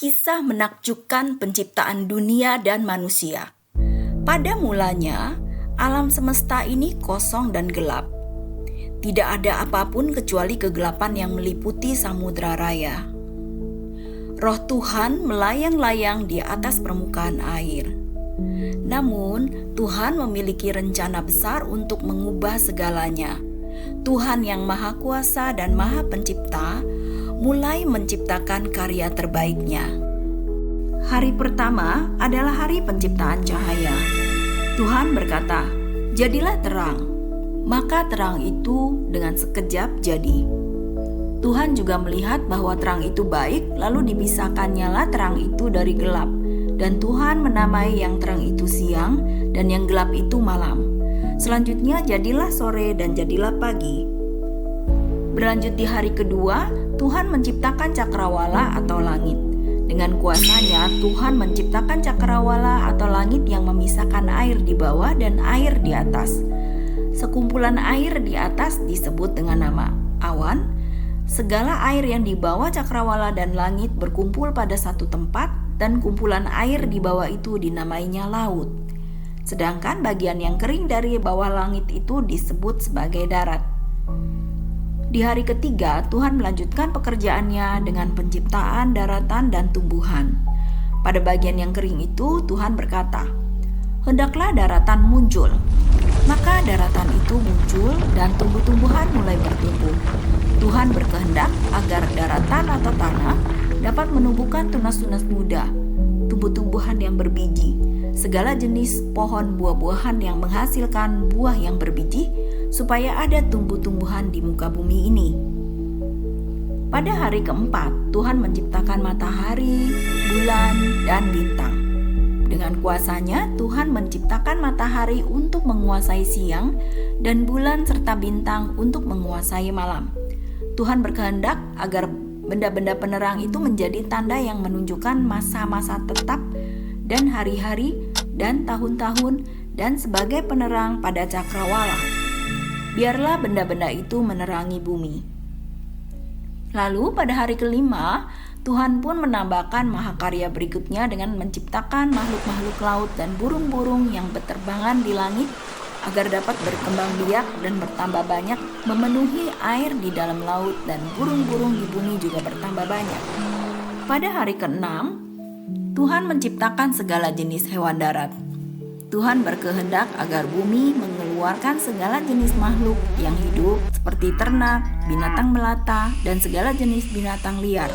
Kisah menakjubkan penciptaan dunia dan manusia. Pada mulanya, alam semesta ini kosong dan gelap. Tidak ada apapun kecuali kegelapan yang meliputi samudra raya. Roh Tuhan melayang-layang di atas permukaan air. Namun, Tuhan memiliki rencana besar untuk mengubah segalanya. Tuhan yang Maha Kuasa dan Maha Pencipta mulai menciptakan karya terbaiknya. Hari pertama adalah hari penciptaan cahaya. Tuhan berkata, "Jadilah terang." Maka terang itu dengan sekejap jadi. Tuhan juga melihat bahwa terang itu baik, lalu dipisahkannyalah terang itu dari gelap. Dan Tuhan menamai yang terang itu siang, dan yang gelap itu malam. Selanjutnya jadilah sore dan jadilah pagi. Berlanjut di hari kedua, Tuhan menciptakan cakrawala atau langit. Dengan kuasanya, Tuhan menciptakan cakrawala atau langit yang memisahkan air di bawah dan air di atas. Sekumpulan air di atas disebut dengan nama awan. Segala air yang di bawah cakrawala dan langit berkumpul pada satu tempat, dan kumpulan air di bawah itu dinamainya laut. Sedangkan bagian yang kering dari bawah langit itu disebut sebagai darat. Di hari ketiga, Tuhan melanjutkan pekerjaannya dengan penciptaan daratan dan tumbuhan. Pada bagian yang kering itu, Tuhan berkata, "Hendaklah daratan muncul." Maka daratan itu muncul dan tumbuh-tumbuhan mulai bertumbuh. Tuhan berkehendak agar daratan atau tanah dapat menumbuhkan tunas-tunas muda, tumbuh-tumbuhan yang berbiji, segala jenis pohon buah-buahan yang menghasilkan buah yang berbiji, supaya ada tumbuh-tumbuhan di muka bumi ini. Pada hari keempat, Tuhan menciptakan matahari, bulan, dan bintang. Dengan kuasanya, Tuhan menciptakan matahari untuk menguasai siang, dan bulan serta bintang untuk menguasai malam. Tuhan berkehendak agar benda-benda penerang itu menjadi tanda yang menunjukkan masa-masa tetap dan hari-hari dan tahun-tahun, dan sebagai penerang pada cakrawala. Biarlah benda-benda itu menerangi bumi. Lalu pada hari kelima, Tuhan pun menambahkan mahakarya berikutnya dengan menciptakan makhluk-makhluk laut dan burung-burung yang berterbangan di langit agar dapat berkembang biak dan bertambah banyak, memenuhi air di dalam laut, dan burung-burung di bumi juga bertambah banyak. Pada hari keenam, Tuhan menciptakan segala jenis hewan darat. Tuhan berkehendak agar bumi mengeluarkan segala jenis makhluk yang hidup seperti ternak, binatang melata, dan segala jenis binatang liar.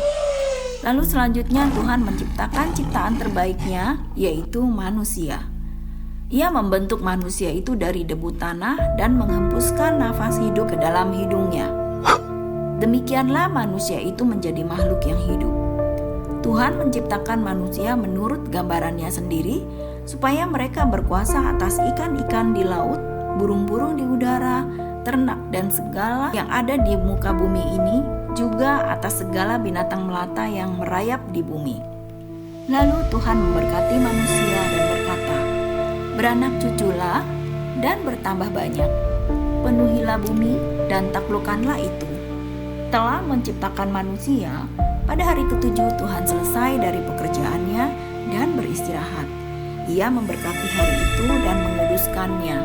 Lalu selanjutnya Tuhan menciptakan ciptaan terbaiknya, yaitu manusia. Ia membentuk manusia itu dari debu tanah dan menghembuskan nafas hidup ke dalam hidungnya. Demikianlah manusia itu menjadi makhluk yang hidup. Tuhan menciptakan manusia menurut gambarannya sendiri, supaya mereka berkuasa atas ikan-ikan di laut, burung-burung di udara, ternak, dan segala yang ada di muka bumi ini, juga atas segala binatang melata yang merayap di bumi. Lalu Tuhan memberkati manusia dan berkata, "Beranak cuculah dan bertambah banyak, penuhilah bumi dan taklukkanlah itu." Telah menciptakan manusia, pada hari ketujuh Tuhan selesai dari pekerjaannya dan beristirahat. Ia memberkati hari itu dan menguduskannya.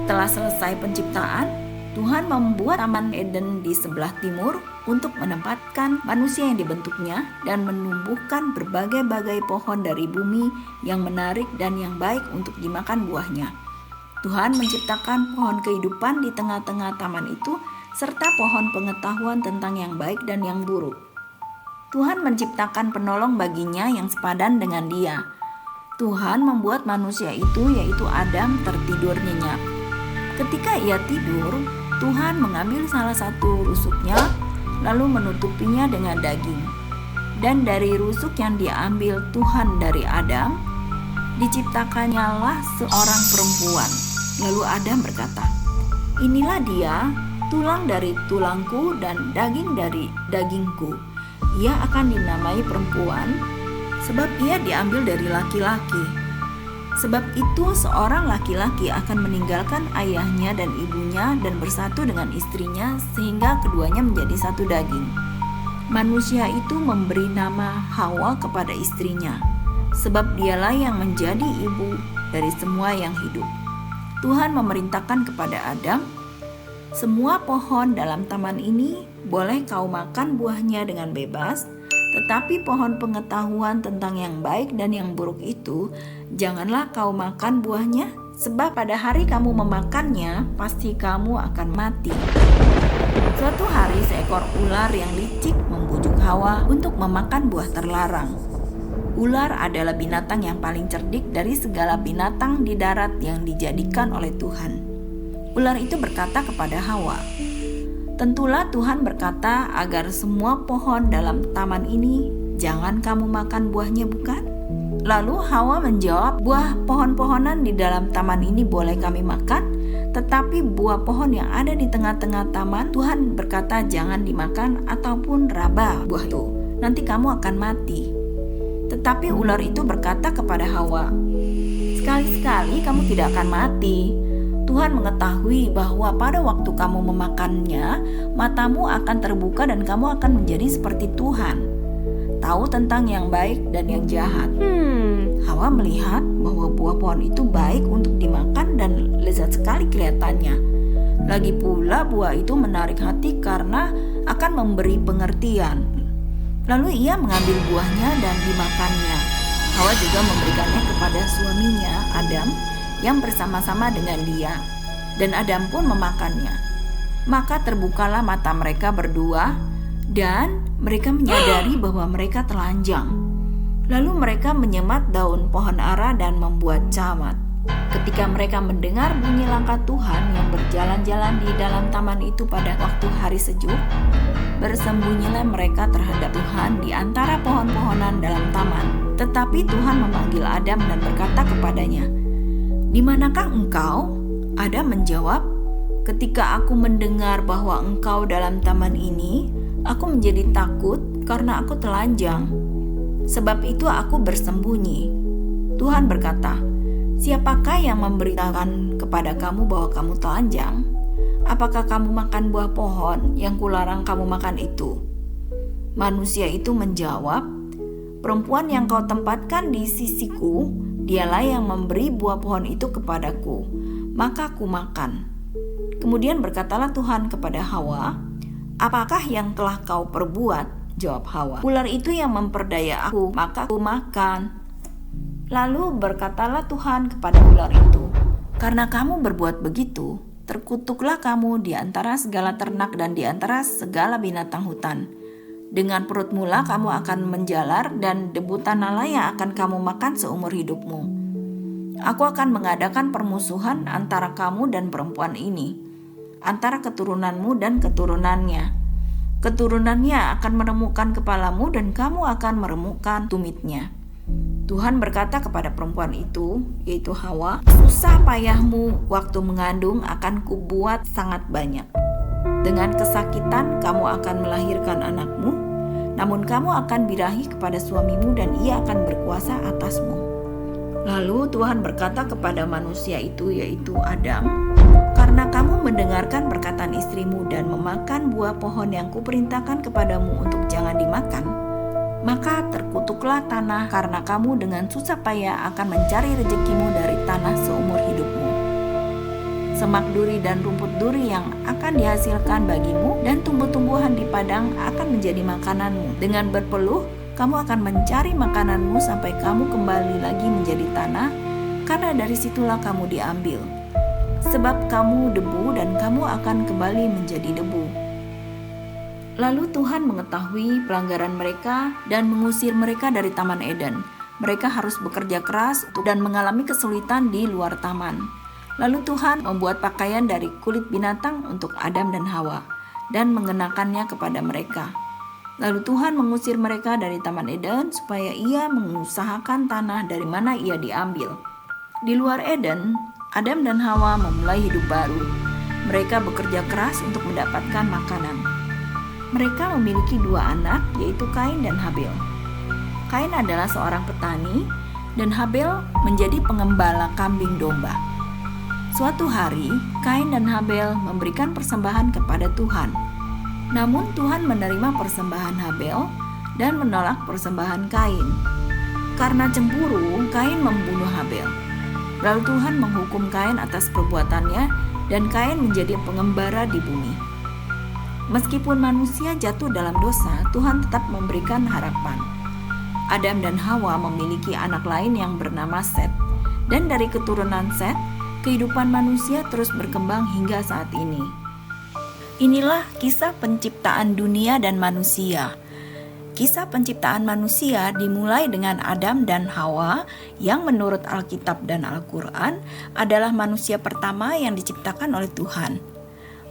Telah selesai penciptaan, Tuhan membuat Taman Eden di sebelah timur untuk menempatkan manusia yang dibentuknya dan menumbuhkan berbagai-bagai pohon dari bumi yang menarik dan yang baik untuk dimakan buahnya. Tuhan menciptakan pohon kehidupan di tengah-tengah taman itu, serta pohon pengetahuan tentang yang baik dan yang buruk. Tuhan menciptakan penolong baginya yang sepadan dengan dia. Tuhan membuat manusia itu, yaitu Adam, tertidur nyenyak. Ketika ia tidur, Tuhan mengambil salah satu rusuknya, lalu menutupinya dengan daging. Dan dari rusuk yang diambil Tuhan dari Adam, diciptakannyalah seorang perempuan. Lalu Adam berkata, "Inilah dia, tulang dari tulangku dan daging dari dagingku. Ia akan dinamai perempuan, sebab ia diambil dari laki-laki. Sebab itu seorang laki-laki akan meninggalkan ayahnya dan ibunya dan bersatu dengan istrinya, sehingga keduanya menjadi satu daging." Manusia itu memberi nama Hawa kepada istrinya, sebab dialah yang menjadi ibu dari semua yang hidup. Tuhan memerintahkan kepada Adam, "Semua pohon dalam taman ini boleh kau makan buahnya dengan bebas, tetapi pohon pengetahuan tentang yang baik dan yang buruk itu janganlah kau makan buahnya, sebab pada hari kamu memakannya pasti kamu akan mati." Suatu hari seekor ular yang licik membujuk Hawa untuk memakan buah terlarang. Ular adalah binatang yang paling cerdik dari segala binatang di darat yang dijadikan oleh Tuhan. Ular itu berkata kepada Hawa, "Tentulah Tuhan berkata agar semua pohon dalam taman ini jangan kamu makan buahnya, bukan?" Lalu Hawa menjawab, "Buah pohon-pohonan di dalam taman ini boleh kami makan, tetapi buah pohon yang ada di tengah-tengah taman, Tuhan berkata jangan dimakan ataupun raba buah itu. Nanti kamu akan mati." Tetapi ular itu berkata kepada Hawa, "Sekali-sekali kamu tidak akan mati. Tuhan mengetahui bahwa pada waktu kamu memakannya, matamu akan terbuka dan kamu akan menjadi seperti Tuhan, tahu tentang yang baik dan yang jahat." Hawa melihat bahwa buah pohon itu baik untuk dimakan dan lezat sekali kelihatannya. Lagi pula buah itu menarik hati karena akan memberi pengertian. Lalu ia mengambil buahnya dan dimakannya. Hawa juga memberikannya kepada suaminya Adam yang bersama-sama dengan dia, dan Adam pun memakannya. Maka terbukalah mata mereka berdua dan mereka menyadari bahwa mereka telanjang. Lalu mereka menyemat daun pohon ara dan membuat camat. Ketika mereka mendengar bunyi langkah Tuhan yang berjalan-jalan di dalam taman itu pada waktu hari sejuk, bersembunyilah mereka terhadap Tuhan di antara pohon-pohonan dalam taman. Tetapi Tuhan memanggil Adam dan berkata kepadanya, "Di manakah engkau?" Adam menjawab, "Ketika aku mendengar bahwa engkau dalam taman ini, aku menjadi takut karena aku telanjang. Sebab itu aku bersembunyi." Tuhan berkata, "Siapakah yang memberitakan kepada kamu bahwa kamu telanjang? Apakah kamu makan buah pohon yang kularang kamu makan itu?" Manusia itu menjawab, "Perempuan yang kau tempatkan di sisiku, dialah yang memberi buah pohon itu kepadaku, maka aku makan." Kemudian berkatalah Tuhan kepada Hawa, "Apakah yang telah kau perbuat?" Jawab Hawa, "Ular itu yang memperdaya aku, maka aku makan." Lalu berkatalah Tuhan kepada ular itu, "Karena kamu berbuat begitu, terkutuklah kamu di antara segala ternak dan di antara segala binatang hutan. Dengan perut mula kamu akan menjalar dan debu tanahlah yang akan kamu makan seumur hidupmu. Aku akan mengadakan permusuhan antara kamu dan perempuan ini, antara keturunanmu dan keturunannya. Keturunannya akan meremukkan kepalamu dan kamu akan meremukkan tumitnya." Tuhan berkata kepada perempuan itu, yaitu Hawa, "Susah payahmu waktu mengandung akan kubuat sangat banyak. Dengan kesakitan kamu akan melahirkan anakmu, namun kamu akan birahi kepada suamimu dan ia akan berkuasa atasmu." Lalu Tuhan berkata kepada manusia itu, yaitu Adam, "Karena kamu mendengarkan perkataan istrimu dan memakan buah pohon yang kuperintahkan kepadamu untuk jangan dimakan, maka terkutuklah tanah karena kamu dengan susah payah akan mencari rezekimu dari tanah seumur hidupmu. Semak duri dan rumput duri yang akan dihasilkan bagimu dan tumbuh-tumbuhan di padang akan menjadi makananmu. Dengan berpeluh kamu akan mencari makananmu sampai kamu kembali lagi menjadi tanah, karena dari situlah kamu diambil. Sebab kamu debu dan kamu akan kembali menjadi debu." Lalu Tuhan mengetahui pelanggaran mereka dan mengusir mereka dari Taman Eden. Mereka harus bekerja keras dan mengalami kesulitan di luar taman. Lalu Tuhan membuat pakaian dari kulit binatang untuk Adam dan Hawa dan mengenakannya kepada mereka. Lalu Tuhan mengusir mereka dari Taman Eden supaya ia mengusahakan tanah dari mana ia diambil. Di luar Eden, Adam dan Hawa memulai hidup baru. Mereka bekerja keras untuk mendapatkan makanan. Mereka memiliki 2 anak, yaitu Kain dan Habel. Kain adalah seorang petani dan Habel menjadi pengembala kambing domba. Suatu hari, Kain dan Habel memberikan persembahan kepada Tuhan. Namun Tuhan menerima persembahan Habel dan menolak persembahan Kain. Karena cemburu, Kain membunuh Habel. Lalu Tuhan menghukum Kain atas perbuatannya dan Kain menjadi pengembara di bumi. Meskipun manusia jatuh dalam dosa, Tuhan tetap memberikan harapan. Adam dan Hawa memiliki anak lain yang bernama Set. Dan dari keturunan Set, kehidupan manusia terus berkembang hingga saat ini. Inilah kisah penciptaan dunia dan manusia. Kisah penciptaan manusia dimulai dengan Adam dan Hawa yang menurut Alkitab dan Al-Quran adalah manusia pertama yang diciptakan oleh Tuhan.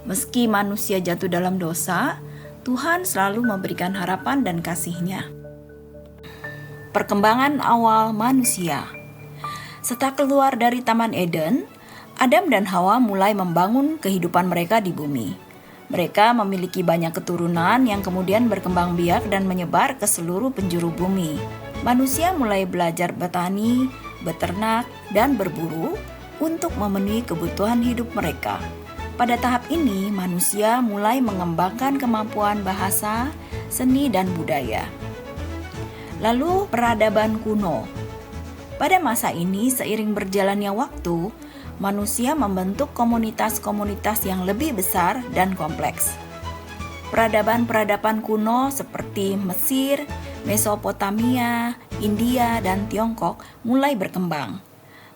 Meski manusia jatuh dalam dosa, Tuhan selalu memberikan harapan dan kasih-Nya. Perkembangan awal manusia. Setelah keluar dari Taman Eden, Adam dan Hawa mulai membangun kehidupan mereka di bumi. Mereka memiliki banyak keturunan yang kemudian berkembang biak dan menyebar ke seluruh penjuru bumi. Manusia mulai belajar bertani, beternak, dan berburu untuk memenuhi kebutuhan hidup mereka. Pada tahap ini, manusia mulai mengembangkan kemampuan bahasa, seni, dan budaya. Lalu peradaban kuno. Pada masa ini, seiring berjalannya waktu, manusia membentuk komunitas-komunitas yang lebih besar dan kompleks. Peradaban-peradaban kuno seperti Mesir, Mesopotamia, India, dan Tiongkok mulai berkembang.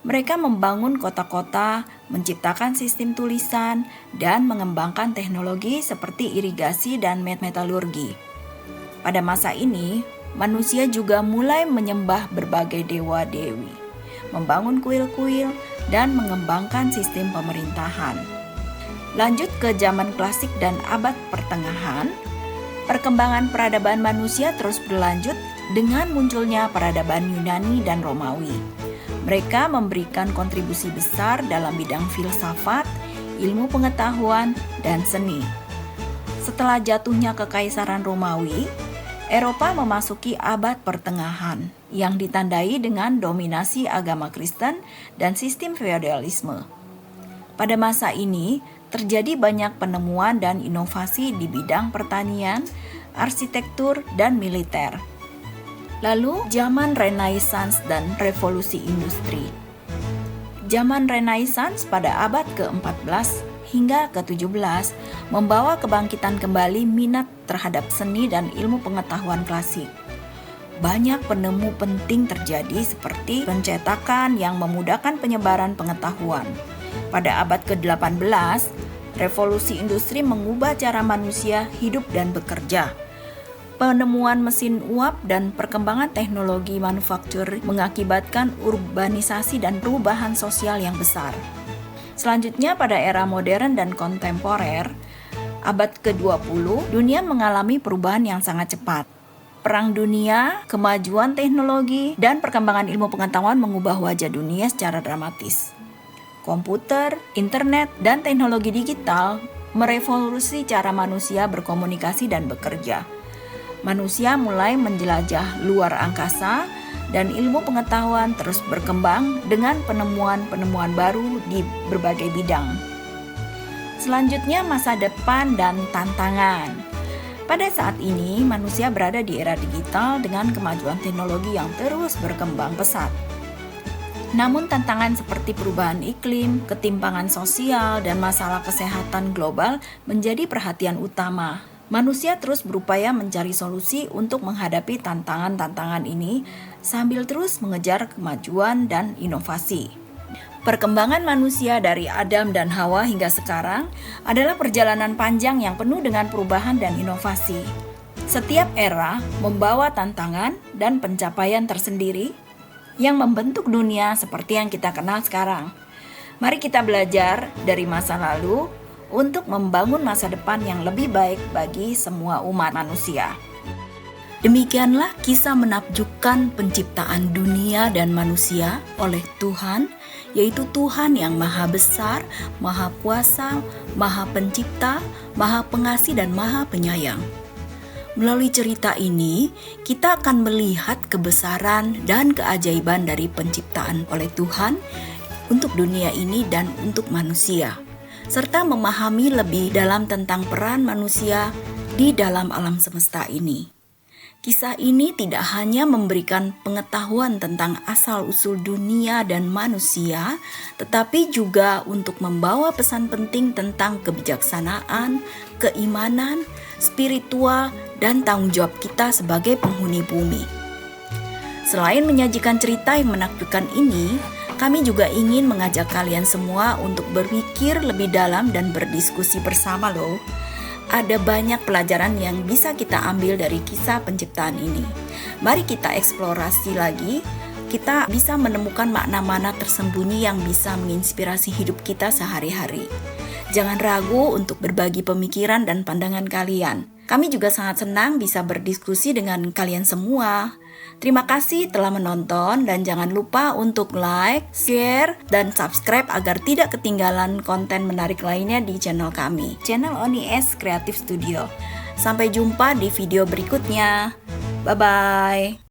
Mereka membangun kota-kota, menciptakan sistem tulisan, dan mengembangkan teknologi seperti irigasi dan metalurgi. Pada masa ini, manusia juga mulai menyembah berbagai dewa-dewi, membangun kuil-kuil, dan mengembangkan sistem pemerintahan. Lanjut ke zaman klasik dan abad pertengahan, perkembangan peradaban manusia terus berlanjut dengan munculnya peradaban Yunani dan Romawi. Mereka memberikan kontribusi besar dalam bidang filsafat, ilmu pengetahuan, dan seni. Setelah jatuhnya Kekaisaran Romawi, Eropa memasuki abad pertengahan yang ditandai dengan dominasi agama Kristen dan sistem feodalisme. Pada masa ini, terjadi banyak penemuan dan inovasi di bidang pertanian, arsitektur, dan militer. Lalu, zaman Renaissance dan Revolusi Industri. Zaman Renaissance pada abad ke-14 hingga ke-17 membawa kebangkitan kembali minat terhadap seni dan ilmu pengetahuan klasik. Banyak penemu penting terjadi seperti pencetakan yang memudahkan penyebaran pengetahuan. Pada abad ke-18, revolusi industri mengubah cara manusia hidup dan bekerja. Penemuan mesin uap dan perkembangan teknologi manufaktur mengakibatkan urbanisasi dan perubahan sosial yang besar. Selanjutnya pada era modern dan kontemporer, abad ke-20, dunia mengalami perubahan yang sangat cepat. Perang dunia, kemajuan teknologi, dan perkembangan ilmu pengetahuan mengubah wajah dunia secara dramatis. Komputer, internet, dan teknologi digital merevolusi cara manusia berkomunikasi dan bekerja. Manusia mulai menjelajah luar angkasa, dan ilmu pengetahuan terus berkembang dengan penemuan-penemuan baru di berbagai bidang. Selanjutnya, masa depan dan tantangan. Pada saat ini, manusia berada di era digital dengan kemajuan teknologi yang terus berkembang pesat. Namun tantangan seperti perubahan iklim, ketimpangan sosial, dan masalah kesehatan global menjadi perhatian utama. Manusia terus berupaya mencari solusi untuk menghadapi tantangan-tantangan ini sambil terus mengejar kemajuan dan inovasi. Perkembangan manusia dari Adam dan Hawa hingga sekarang adalah perjalanan panjang yang penuh dengan perubahan dan inovasi. Setiap era membawa tantangan dan pencapaian tersendiri yang membentuk dunia seperti yang kita kenal sekarang. Mari kita belajar dari masa lalu untuk membangun masa depan yang lebih baik bagi semua umat manusia. Demikianlah kisah menakjubkan penciptaan dunia dan manusia oleh Tuhan, yaitu Tuhan yang Maha Besar, Maha Kuasa, Maha Pencipta, Maha Pengasih, dan Maha Penyayang. Melalui cerita ini, kita akan melihat kebesaran dan keajaiban dari penciptaan oleh Tuhan untuk dunia ini dan untuk manusia, serta memahami lebih dalam tentang peran manusia di dalam alam semesta ini. Kisah ini tidak hanya memberikan pengetahuan tentang asal-usul dunia dan manusia, tetapi juga untuk membawa pesan penting tentang kebijaksanaan, keimanan, spiritual, dan tanggung jawab kita sebagai penghuni bumi. Selain menyajikan cerita yang menakjubkan ini, kami juga ingin mengajak kalian semua untuk berpikir lebih dalam dan berdiskusi bersama loh. Ada banyak pelajaran yang bisa kita ambil dari kisah penciptaan ini. Mari kita eksplorasi lagi, kita bisa menemukan makna-makna tersembunyi yang bisa menginspirasi hidup kita sehari-hari. Jangan ragu untuk berbagi pemikiran dan pandangan kalian. Kami juga sangat senang bisa berdiskusi dengan kalian semua. Terima kasih telah menonton dan jangan lupa untuk like, share, dan subscribe agar tidak ketinggalan konten menarik lainnya di channel kami, channel ONIS Creative Studio. Sampai jumpa di video berikutnya. Bye-bye.